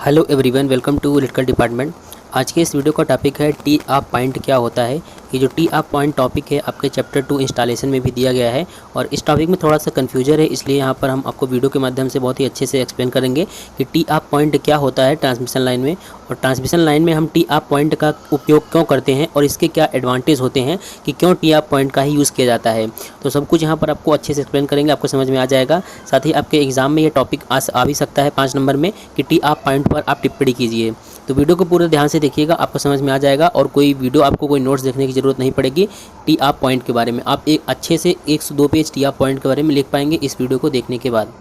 Hello everyone, welcome to electrical department. आज के इस वीडियो का टॉपिक है टी आप पॉइंट क्या होता है। ये जो टी आप पॉइंट टॉपिक है आपके चैप्टर 2 इंस्टॉलेशन में भी दिया गया है और इस टॉपिक में थोड़ा सा कन्फ्यूजन है, इसलिए यहाँ पर हम आपको वीडियो के माध्यम से बहुत ही अच्छे से एक्सप्लेन करेंगे कि टी आप पॉइंट क्या होता है ट्रांसमिशन लाइन में, और ट्रांसमिशन लाइन में हम टी आप पॉइंट का उपयोग क्यों करते हैं और इसके क्या एडवांटेज होते हैं कि क्यों टी आप पॉइंट का ही यूज़ किया जाता है। तो सब कुछ यहाँ पर आपको अच्छे से एक्सप्लेन करेंगे, आपको समझ में आ जाएगा। साथ ही आपके एग्जाम में ये टॉपिक आ भी सकता है 5 नंबर में कि टी आप पॉइंट पर आप टिप्पणी कीजिए। तो वीडियो को पूरे ध्यान से देखिएगा, आपको समझ में आ जाएगा और कोई वीडियो आपको कोई नोट्स देखने की ज़रूरत नहीं पड़ेगी। टी आप पॉइंट के बारे में आप एक अच्छे से 1 से 2 पेज टी आप पॉइंट के बारे में लिख पाएंगे इस वीडियो को देखने के बाद।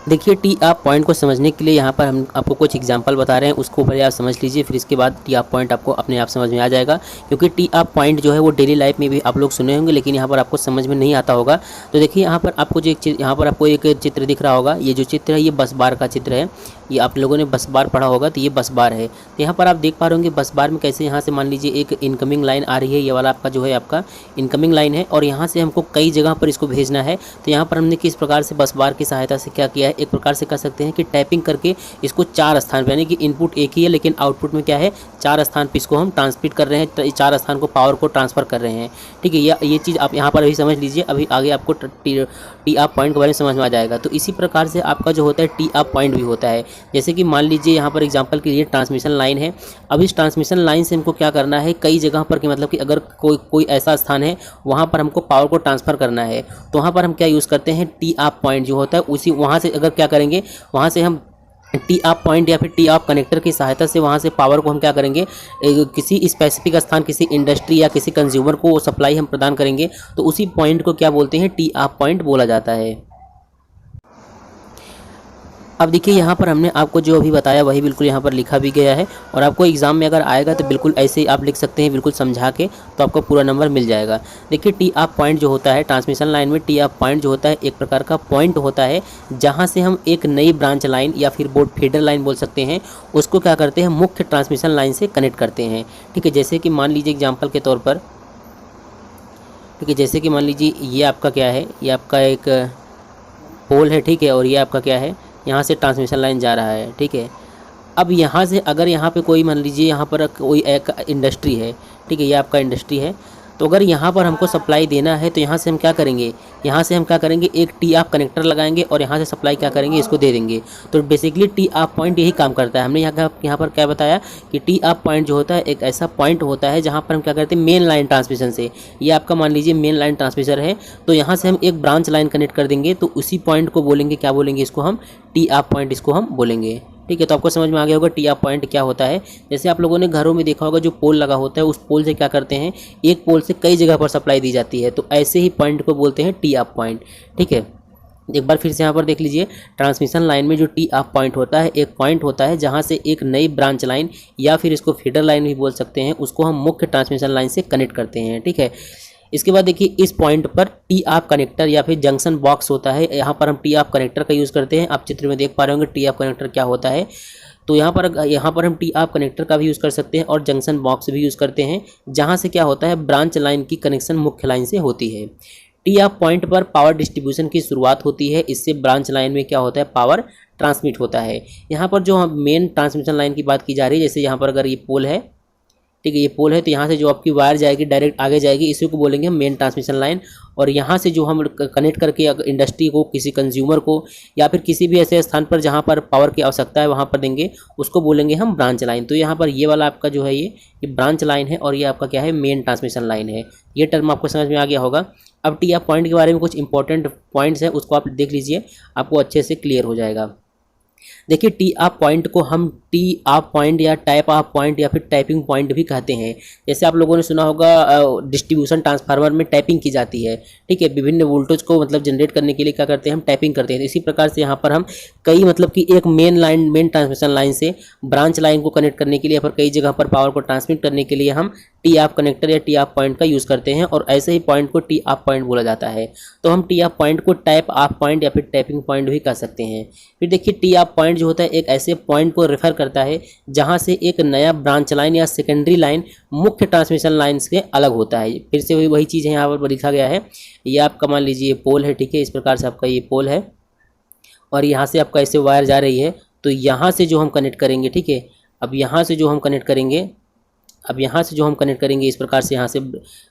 देखिए, टी आप पॉइंट को समझने के लिए यहाँ पर हम आपको कुछ एग्जांपल बता रहे हैं, उसको पहले आप समझ लीजिए, फिर इसके बाद टी आप पॉइंट आपको अपने आप समझ में आ जाएगा। क्योंकि टी आप पॉइंट जो है वो डेली लाइफ में भी आप लोग सुने होंगे, लेकिन यहाँ पर आपको समझ में नहीं आता होगा। तो देखिए, यहाँ पर आपको जो यहाँ पर आपको एक चित्र दिख रहा होगा, ये जो चित्र है ये बस बार का चित्र है। ये आप लोगों ने बस बार पढ़ा होगा, तो ये बस बार है। तो यहाँ पर आप देख पा रहे होंगे बस बार में कैसे यहाँ से मान लीजिए एक इनकमिंग लाइन आ रही है, ये वाला आपका जो है आपका इनकमिंग लाइन है, और यहाँ से हमको कई जगह पर इसको भेजना है। तो यहाँ पर हमने किस प्रकार से बस बार की सहायता से क्या किया है, एक प्रकार से कह सकते हैं कि टैपिंग करके इसको 4 स्थान पर, यानी कि इनपुट एक ही है लेकिन आउटपुट में क्या है 4 स्थान पर इसको हम ट्रांसमिट कर रहे हैं, 4 स्थान को पावर को ट्रांसफ़र कर रहे हैं। ठीक है, ये चीज़ आप यहाँ पर अभी समझ लीजिए, अभी आगे आपको टी आप पॉइंट के बारे में समझ में आ जाएगा। तो इसी प्रकार से आपका जो होता है टी आप पॉइंट भी होता है। जैसे कि मान लीजिए यहाँ पर एग्जांपल के लिए ट्रांसमिशन लाइन है। अब इस ट्रांसमिशन लाइन से हमको क्या करना है, कई जगह पर कि मतलब कि अगर कोई ऐसा स्थान है वहाँ पर हमको पावर को ट्रांसफ़र करना है, तो वहाँ पर हम क्या यूज़ करते हैं, टी आप पॉइंट जो होता है उसी वहाँ से अगर क्या करेंगे, वहाँ से हम टी आप पॉइंट या फिर टी आप कनेक्टर की सहायता से वहाँ से पावर को हम क्या करेंगे, किसी स्पेसिफिक स्थान, किसी इंडस्ट्री या किसी कंज्यूमर को सप्लाई हम प्रदान करेंगे, तो उसी पॉइंट को क्या बोलते हैं, टी आप पॉइंट बोला जाता है। अब देखिए, यहाँ पर हमने आपको जो अभी बताया वही बिल्कुल यहाँ पर लिखा भी गया है, और आपको एग्जाम में अगर आएगा तो बिल्कुल ऐसे ही आप लिख सकते हैं, बिल्कुल समझा के, तो आपको पूरा नंबर मिल जाएगा। देखिए, टी आप पॉइंट जो होता है ट्रांसमिशन लाइन में, टी आप पॉइंट जो होता है एक प्रकार का पॉइंट होता है जहाँ से हम एक नई ब्रांच लाइन या फिर बोर्ड फीडर लाइन बोल सकते हैं, उसको क्या करते हैं, मुख्य ट्रांसमिशन लाइन से कनेक्ट करते हैं। ठीक है, जैसे कि मान लीजिए एग्जाम्पल के तौर पर, ठीक है, जैसे कि मान लीजिए ये आपका क्या है, ये आपका एक पोल है, ठीक है, और ये आपका क्या है, यहाँ से ट्रांसमिशन लाइन जा रहा है। ठीक है, अब यहाँ से अगर यहाँ पे कोई मान लीजिए यहाँ पर कोई एक इंडस्ट्री है, ठीक है, ये आपका इंडस्ट्री है, तो अगर यहाँ पर हमको सप्लाई देना है तो यहाँ से हम क्या करेंगे, यहाँ से हम क्या करेंगे, एक टी आप कनेक्टर लगाएंगे और यहाँ से सप्लाई क्या करेंगे, इसको दे देंगे। तो बेसिकली टी आप पॉइंट यही काम करता है। हमने यहाँ पर क्या बताया कि टी आप पॉइंट जो होता है एक ऐसा पॉइंट होता है जहाँ पर हम क्या करते हैं, मेन लाइन ट्रांसमिशन से, ये आपका मान लीजिए मेन लाइन ट्रांसमिशन है, तो यहाँ से हम एक ब्रांच लाइन कनेक्ट कर देंगे, तो उसी पॉइंट को बोलेंगे, क्या बोलेंगे, इसको हम टी आप पॉइंट इसको हम बोलेंगे। ठीक है, तो आपको समझ में आ गया होगा टी आप पॉइंट क्या होता है। जैसे आप लोगों ने घरों में देखा होगा, जो पोल लगा होता है उस पोल से क्या करते हैं, एक पोल से कई जगह पर सप्लाई दी जाती है, तो ऐसे ही पॉइंट को बोलते हैं टी आप पॉइंट। ठीक है, एक बार फिर से यहाँ पर देख लीजिए, ट्रांसमिशन लाइन में जो टी आप पॉइंट होता है एक पॉइंट होता है जहाँ से एक नई ब्रांच लाइन या फिर इसको फीडर लाइन भी बोल सकते हैं, उसको हम मुख्य ट्रांसमिशन लाइन से कनेक्ट करते हैं। ठीक है, इसके बाद देखिए, इस पॉइंट पर टी आप कनेक्टर या फिर जंक्शन बॉक्स होता है, यहाँ पर हम टी आप कनेक्टर का यूज़ करते हैं। आप चित्र में देख पा रहे होंगे टी आप कनेक्टर क्या होता है। तो यहाँ पर हम टी आप कनेक्टर का भी यूज़ कर सकते हैं और जंक्शन बॉक्स भी यूज़ करते हैं, जहाँ से क्या होता है, ब्रांच लाइन की कनेक्शन मुख्य लाइन से होती है। टी आप पॉइंट पर पावर डिस्ट्रीब्यूशन की शुरुआत होती है, इससे ब्रांच लाइन में क्या होता है, पावर ट्रांसमिट होता है। यहाँ पर जो हम मेन ट्रांसमिशन लाइन की बात की जा रही है, जैसे यहाँ पर अगर ये पोल है, ठीक है, ये पोल है, तो यहाँ से जो आपकी वायर जाएगी डायरेक्ट आगे जाएगी, इसी को बोलेंगे हम मेन ट्रांसमिशन लाइन। और यहाँ से जो हम कनेक्ट करके इंडस्ट्री को, किसी कंज्यूमर को या फिर किसी भी ऐसे स्थान पर जहाँ पर पावर की आवश्यकता है वहाँ पर देंगे, उसको बोलेंगे हम ब्रांच लाइन। तो यहाँ पर ये वाला आपका जो है ये ब्रांच लाइन है, और ये आपका क्या है, मेन ट्रांसमिशन लाइन है। ये टर्म आपको समझ में आ गया होगा। अब टी आप पॉइंट के बारे में कुछ इंपॉर्टेंट पॉइंट्स हैं, उसको आप देख लीजिए, आपको अच्छे से क्लियर हो जाएगा। देखिए, टी आप पॉइंट को हम टी आप पॉइंट या टाइप आप पॉइंट या फिर टाइपिंग पॉइंट भी कहते हैं। जैसे आप लोगों ने सुना होगा डिस्ट्रीब्यूशन ट्रांसफार्मर में टाइपिंग की जाती है। ठीक है, विभिन्न वोल्टेज को मतलब जनरेट करने के लिए क्या करते हैं, हम टाइपिंग करते हैं। इसी प्रकार से यहाँ पर हम कई मतलब कि एक मेन ट्रांसमिशन लाइन से ब्रांच लाइन को कनेक्ट करने के लिए या फिर कई जगह पर पावर को ट्रांसमिट करने के लिए हम टी आप कनेक्टर या टी आप पॉइंट का यूज़ करते हैं, और ऐसे ही पॉइंट को टी आप पॉइंट बोला जाता है। तो हम टी आप पॉइंट को टाइप आप पॉइंट या फिर टाइपिंग पॉइंट भी कह सकते हैं। फिर देखिए, टी आप पॉइंट जो होता है एक ऐसे पॉइंट को रेफर करता है जहां से एक नया ब्रांच लाइन या सेकेंडरी लाइन मुख्य ट्रांसमिशन लाइन से अलग होता है। फिर से वही चीज़ है, यहाँ पर लिखा गया है, ये आपका मान लीजिए पोल है, ठीक है, इस प्रकार से आपका ये पोल है, और यहाँ से आपका ऐसे वायर जा रही है, तो यहाँ से जो हम कनेक्ट करेंगे, ठीक है, अब यहाँ से जो हम कनेक्ट करेंगे इस प्रकार से यहाँ से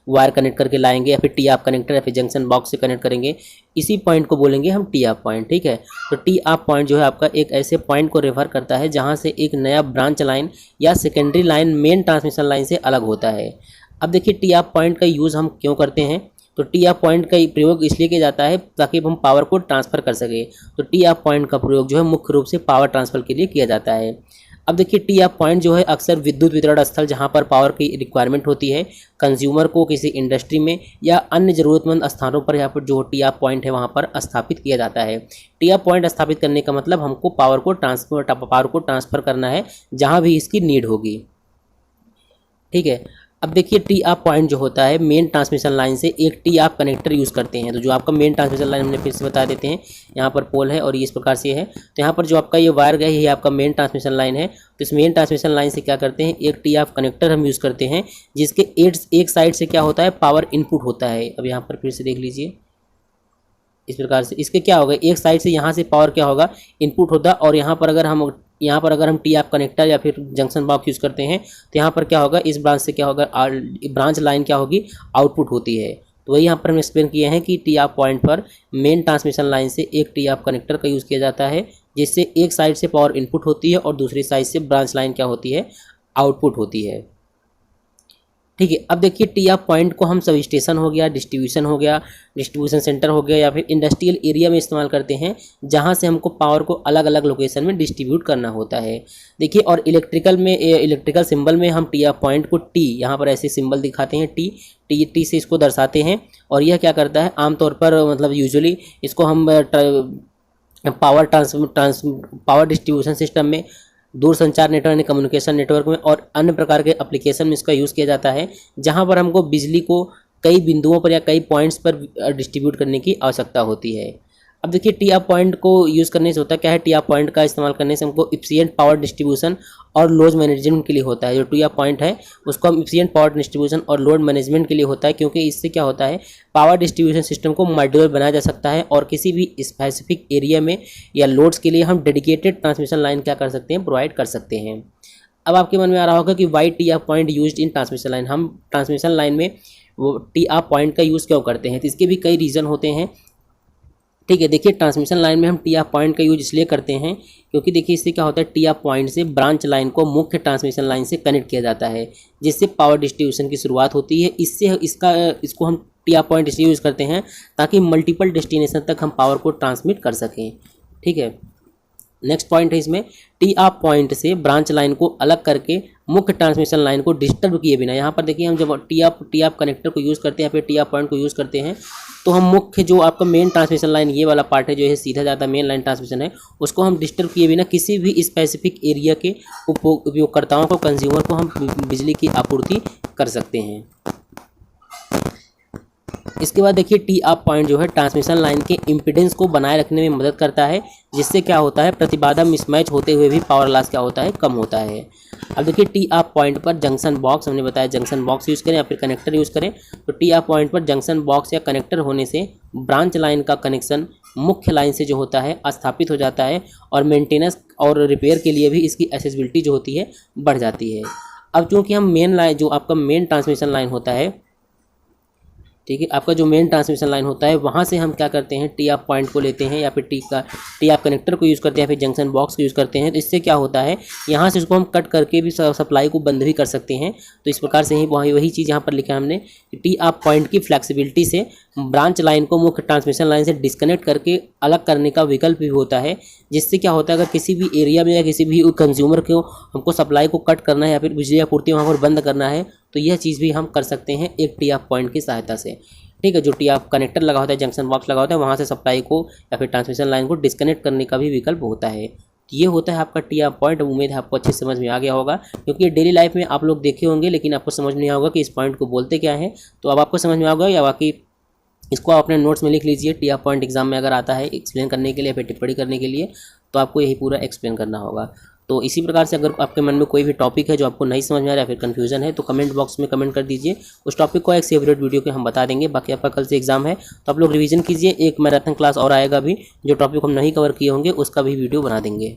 वायर कनेक्ट करके लाएंगे, या फिर टी आप कनेक्टर या फिर जंक्शन बॉक्स से कनेक्ट करेंगे, इसी पॉइंट को बोलेंगे हम टी आप पॉइंट, ठीक है। तो टी आप पॉइंट जो है आपका एक ऐसे पॉइंट को रेफर करता है जहाँ से एक नया ब्रांच लाइन या secondary line main transmission line से अलग होता है। अब देखिए टी आप पॉइंट का यूज़ हम क्यों करते हैं, तो टी आप पॉइंट का प्रयोग इसलिए किया जाता है ताकि हम पावर को ट्रांसफ़र कर सकें। तो टी आप पॉइंट का प्रयोग जो है मुख्य रूप से पावर ट्रांसफ़र के लिए किया जाता है। अब देखिए टी आप पॉइंट जो है अक्सर विद्युत वितरण स्थल जहां पर पावर की रिक्वायरमेंट होती है, कंज्यूमर को किसी इंडस्ट्री में या अन्य ज़रूरतमंद स्थानों पर यहाँ पर जो टी आप पॉइंट है वहां पर स्थापित किया जाता है। टी आप पॉइंट स्थापित करने का मतलब हमको पावर को ट्रांसफ़र करना है जहाँ भी इसकी नीड होगी, ठीक है। अब देखिए टी आप पॉइंट जो होता है मेन ट्रांसमिशन लाइन से एक टी आप कनेक्टर यूज़ करते हैं। तो जो आपका मेन ट्रांसमिशन लाइन हमने फिर से बता देते हैं, यहाँ पर पोल है और ये इस प्रकार से है। तो यहाँ पर जो आपका ये वायर गया है ये आपका मेन ट्रांसमिशन लाइन है। तो इस मेन ट्रांसमिशन लाइन से क्या करते हैं, एक टी आप कनेक्टर हम यूज़ करते हैं जिसके एक साइड से क्या होता है, पावर इनपुट होता है। अब यहाँ पर फिर से देख लीजिए इस प्रकार से, इसके क्या होगा, एक साइड से यहाँ से पावर क्या होगा, इनपुट होता है, और यहाँ पर अगर हम टी आप कनेक्टर या फिर जंक्शन बॉक्स यूज़ करते हैं तो यहाँ पर क्या होगा, इस ब्रांच से क्या होगा, ब्रांच लाइन क्या होगी, आउटपुट होती है। तो वही यहाँ पर हम एक्सप्लेन किए हैं कि टी आप पॉइंट पर मेन ट्रांसमिशन लाइन से एक टी आप कनेक्टर का यूज़ किया जाता है जिससे एक साइड से पावर इनपुट होती है और दूसरी साइड से ब्रांच लाइन क्या होती है, आउटपुट होती है, ठीक है। अब देखिए टी आप पॉइंट को हम सब स्टेशन हो गया, डिस्ट्रीब्यूशन सेंटर हो गया या फिर इंडस्ट्रियल एरिया में इस्तेमाल करते हैं जहां से हमको पावर को अलग अलग लोकेशन में डिस्ट्रीब्यूट करना होता है। देखिए और इलेक्ट्रिकल सिंबल में हम टी आप पॉइंट को टी, यहाँ पर ऐसे सिंबल दिखाते हैं, टी से इसको दर्शाते हैं। और यह क्या करता है, आमतौर पर मतलब यूजुअली इसको हम पावर डिस्ट्रीब्यूशन सिस्टम में, दूरसंचार नेटवर्क यानी कम्युनिकेशन नेटवर्क में और अन्य प्रकार के एप्लीकेशन में इसका यूज़ किया जाता है जहां पर हमको बिजली को कई बिंदुओं पर या कई पॉइंट्स पर डिस्ट्रीब्यूट करने की आवश्यकता होती है। अब देखिए टी आप पॉइंट को यूज़ करने से होता क्या है, टी आप पॉइंट का इस्तेमाल करने से हमको एफिशिएंट पावर डिस्ट्रीब्यूशन और लोड मैनेजमेंट के लिए होता है। जो टी आप पॉइंट है उसको हम एफिशिएंट पावर डिस्ट्रीब्यूशन और लोड मैनेजमेंट के लिए होता है, क्योंकि इससे क्या होता है, पावर डिस्ट्रीब्यूशन सिस्टम को मॉड्यूलर बनाया जा सकता है और किसी भी स्पेसिफिक एरिया में या लोड्स के लिए हम डेडिकेटेड ट्रांसमिशन लाइन क्या कर सकते हैं, प्रोवाइड कर सकते हैं। अब आपके मन में आ रहा होगा कि वाई टी आप point used in transmission line, हम ट्रांसमिशन लाइन में वो टी आप पॉइंट का यूज़ क्यों करते हैं, तो इसके भी कई रीज़न होते हैं, ठीक है। देखिए ट्रांसमिशन लाइन में हम टी आप पॉइंट का यूज इसलिए करते हैं क्योंकि देखिए इससे क्या होता है, टी आप पॉइंट से ब्रांच लाइन को मुख्य ट्रांसमिशन लाइन से कनेक्ट किया जाता है जिससे पावर डिस्ट्रीब्यूशन की शुरुआत होती है। इसको हम टी आप पॉइंट इसलिए यूज़ करते हैं ताकि मल्टीपल डेस्टिनेशन तक हम पावर को ट्रांसमिट कर सकें, ठीक है। नेक्स्ट पॉइंट है इसमें, टी आप पॉइंट से ब्रांच लाइन को अलग करके मुख्य ट्रांसमिशन लाइन को डिस्टर्ब किए बिना, यहाँ पर देखिए हम जब टी आप कनेक्टर को यूज़ करते हैं या फिर टी आप पॉइंट को यूज़ करते हैं तो हम मुख्य जो आपका मेन ट्रांसमिशन लाइन ये वाला पार्ट है जो है सीधा जाता मेन लाइन ट्रांसमिशन है, उसको हम डिस्टर्ब किए बिना किसी भी स्पेसिफिक एरिया के उपयोगकर्ताओं को, कंज्यूमर को हम बिजली की आपूर्ति कर सकते हैं। इसके बाद देखिए टी आप पॉइंट जो है ट्रांसमिशन लाइन के इम्पीडेंस को बनाए रखने में मदद करता है जिससे क्या होता है, प्रतिबाधा मिसमैच होते हुए भी पावर लॉस क्या होता है, कम होता है। अब देखिए टी आप पॉइंट पर जंक्शन बॉक्स, हमने बताया जंक्शन बॉक्स यूज़ करें या फिर कनेक्टर यूज़ करें। तो टी आप पॉइंट पर जंक्शन बॉक्स या कनेक्टर होने से ब्रांच लाइन का कनेक्शन मुख्य लाइन से जो होता है स्थापित हो जाता है और मेंटेनेंस और रिपेयर के लिए भी इसकी एक्सेसिबिलिटी जो होती है बढ़ जाती है। अब चूँकि हम मेन लाइन जो आपका मेन ट्रांसमिशन लाइन होता है, ठीक है, आपका जो मेन ट्रांसमिशन लाइन होता है वहाँ से हम क्या करते हैं, टी आप पॉइंट को लेते हैं या फिर टी आप कनेक्टर को यूज़ करते हैं या फिर जंक्शन बॉक्स को यूज़ करते हैं। तो इससे क्या होता है, यहाँ से इसको हम कट करके भी सप्लाई को बंद भी कर सकते हैं। तो इस प्रकार से ही वही चीज़ यहाँ पर लिखा है हमने कि टी आप पॉइंट की फ्लैक्सिबिलिटी से ब्रांच लाइन को मुख्य ट्रांसमिशन लाइन से डिस्कनेक्ट करके अलग करने का विकल्प भी होता है, जिससे क्या होता है, अगर किसी भी एरिया में या किसी भी कंज्यूमर को हमको सप्लाई को कट करना है या फिर बिजली आपूर्ति वहाँ पर बंद करना है तो यह चीज़ भी हम कर सकते हैं एक टी आप पॉइंट की सहायता से, ठीक है। जो टी आप कनेक्टर लगा होता है, जंक्शन बॉक्स लगा होता है, वहाँ से सप्लाई को या फिर ट्रांसमिशन लाइन को डिस्कनेक्ट करने का भी विकल्प होता है। तो ये होता है आपका टी आप पॉइंट। उम्मीद है आपको अच्छी समझ में आ गया होगा, क्योंकि ये डेली लाइफ में आप लोग देखे होंगे लेकिन आपको समझ नहीं होगा कि इस पॉइंट को बोलते क्या है। तो अब आपको समझ में आ होगा, या बाकी इसको आप अपने नोट्स में लिख लीजिए। टी आप पॉइंट एग्जाम में अगर आता है एक्सप्लेन करने के लिए या फिर टिप्पणी करने के लिए तो आपको यही पूरा एक्सप्लेन करना होगा। तो इसी प्रकार से अगर आपके मन में कोई भी टॉपिक है जो आपको नहीं समझ में आ रहा है या फिर कन्फ्यूजन है तो कमेंट बॉक्स में कमेंट कर दीजिए, उस टॉपिक को एक सेपरेट वीडियो के हम बता देंगे। बाकी आपका कल से एग्जाम है तो आप लोग रिवीजन कीजिए, एक मैराथन क्लास और आएगा भी, जो टॉपिक हम नहीं कवर किए होंगे उसका भी वीडियो बना देंगे।